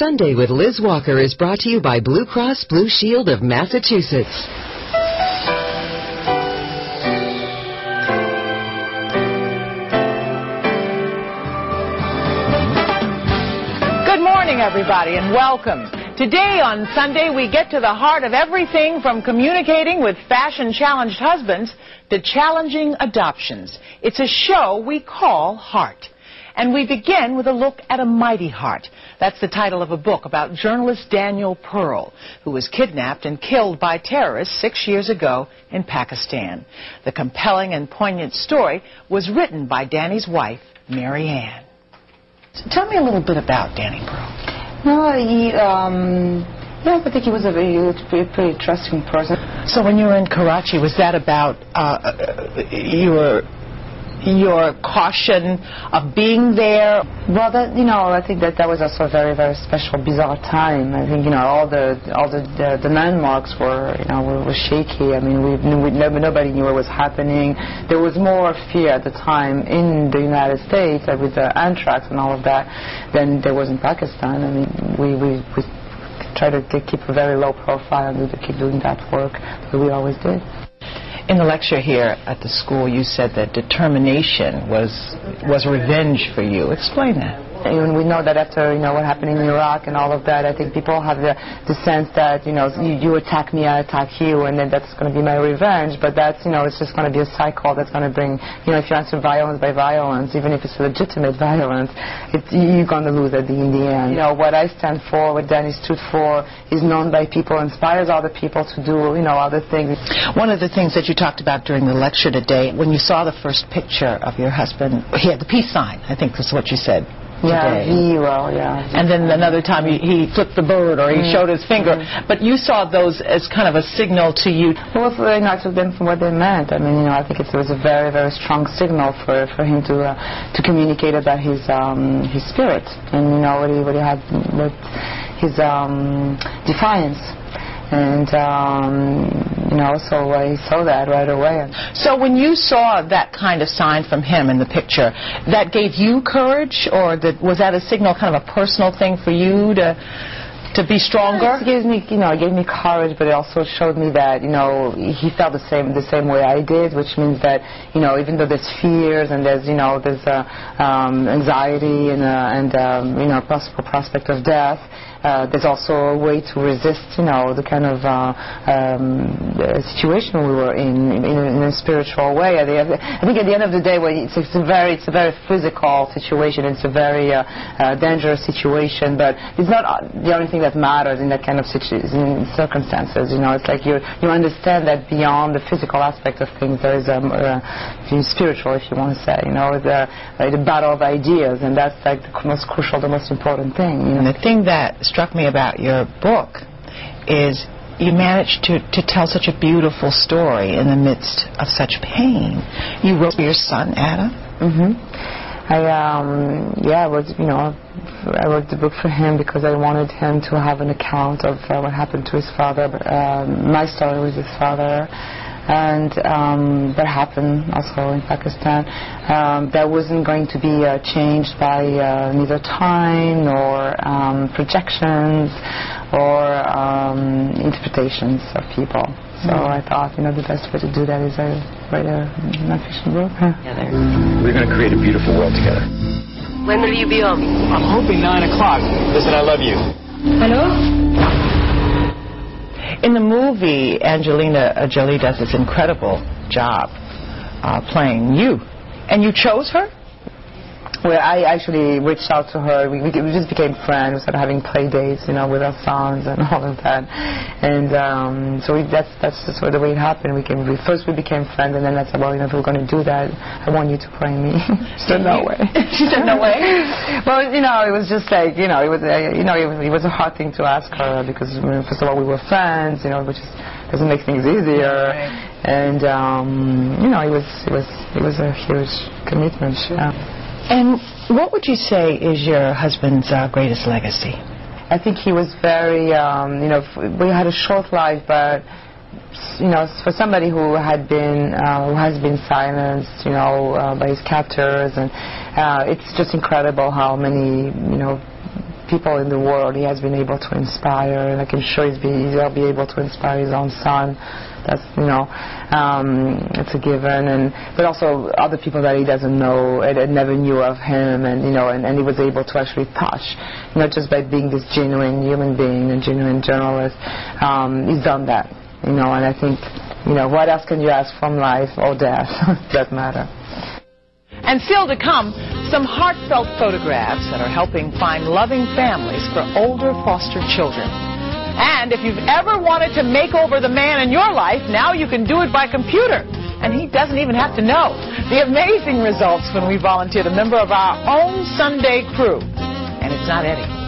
Sunday with Liz Walker is brought to you by Blue Cross Blue Shield of Massachusetts. Good morning, everybody, and welcome. Today on Sunday, we get to the heart of everything from communicating with fashion-challenged husbands to challenging adoptions. It's a show we call Heart. And we begin with a look at a mighty heart. That's the title of a book about journalist Daniel Pearl, who was kidnapped and killed by terrorists 6 years ago in Pakistan. The compelling and poignant story was written by Danny's wife, Mariane. So tell me a little bit about Danny Pearl. No, I think he was a pretty trusting person. So when you were in Karachi, was that about your caution of being there? Well, I think that was also a very, very special, bizarre time. I think, all the landmarks were shaky. I mean, nobody knew what was happening. There was more fear at the time in the United States with the anthrax and all of that than there was in Pakistan. I mean, we tried to keep a very low profile and to keep doing that work that we always did. In the lecture here at the school, you said that determination was revenge for you. Explain that. And we know that after what happened in Iraq and all of that, I think people have the sense that you attack me, I attack you, and then that's going to be my revenge. But that's it's just going to be a cycle that's going to bring if you answer violence by violence, even if it's legitimate violence, you're going to lose in the end. What I stand for, what Danny stood for, is known by people, inspires other people to do other things. One of the things that you talked about during the lecture today, when you saw the first picture of your husband, he had the peace sign, I think that's what you said. Yeah, And then another time he flipped the bird or he showed his finger. But you saw those as kind of a signal to you. Well, I took them from what they meant. I mean, I think it was a very, very strong signal for him to communicate about his spirit and what he had with his defiance. And, so I saw that right away. So when you saw that kind of sign from him in the picture, that gave you courage, or was that a signal, kind of a personal thing for you to be stronger? It gave me, it gave me courage, but it also showed me that, he felt the same way I did, which means that, even though there's fears and there's anxiety and possible prospect of death, there's also a way to resist, the kind of situation we were in a spiritual way. I think at the end of the day, it's a very physical situation. It's a very dangerous situation, but it's not the only thing that matters in that kind of circumstances. It's like you understand that beyond the physical aspect of things, there is spiritual, if you want to say, the battle of ideas, and that's like the most crucial, the most important thing. And the thing that struck me about your book is you managed to tell such a beautiful story in the midst of such pain. You wrote for your son, Adam? I wrote the book for him because I wanted him to have an account of what happened to his father, my story with his father. And that happened also in Pakistan. That wasn't going to be changed by neither time nor projections or interpretations of people. So I thought, the best way to do that is write a non-fiction book. We're going to create a beautiful world together. When will you be home? I'm hoping 9 o'clock. Listen, I love you. Hello? In the movie, Angelina Jolie does this incredible job playing you. And you chose her? Well, I actually reached out to her. We just became friends. We started having play dates, with our sons and all of that. And so that's just the way it happened. First we became friends, and then I said, well, if we're going to do that, I want you to play me. She said, no way. She said, no way? Well, it was just like, it was a hard thing to ask her because, first of all, we were friends, which doesn't make things easier. Right. And, it was a huge commitment. And what would you say is your husband's greatest legacy? I think he was very, we had a short life, but, for somebody who has been silenced, by his captors, and it's just incredible how many, people in the world he has been able to inspire, and I'm sure he'll be able to inspire his own son. That's, it's a given, but also other people that he doesn't know and never knew of him, and and he was able to actually touch, just by being this genuine human being and genuine journalist. He's done that, and I think, what else can you ask from life or death? Doesn't matter. And still to come, some heartfelt photographs that are helping find loving families for older foster children. And if you've ever wanted to make over the man in your life, now you can do it by computer. And he doesn't even have to know. The amazing results when we volunteered a member of our own Sunday crew. And it's not Eddie.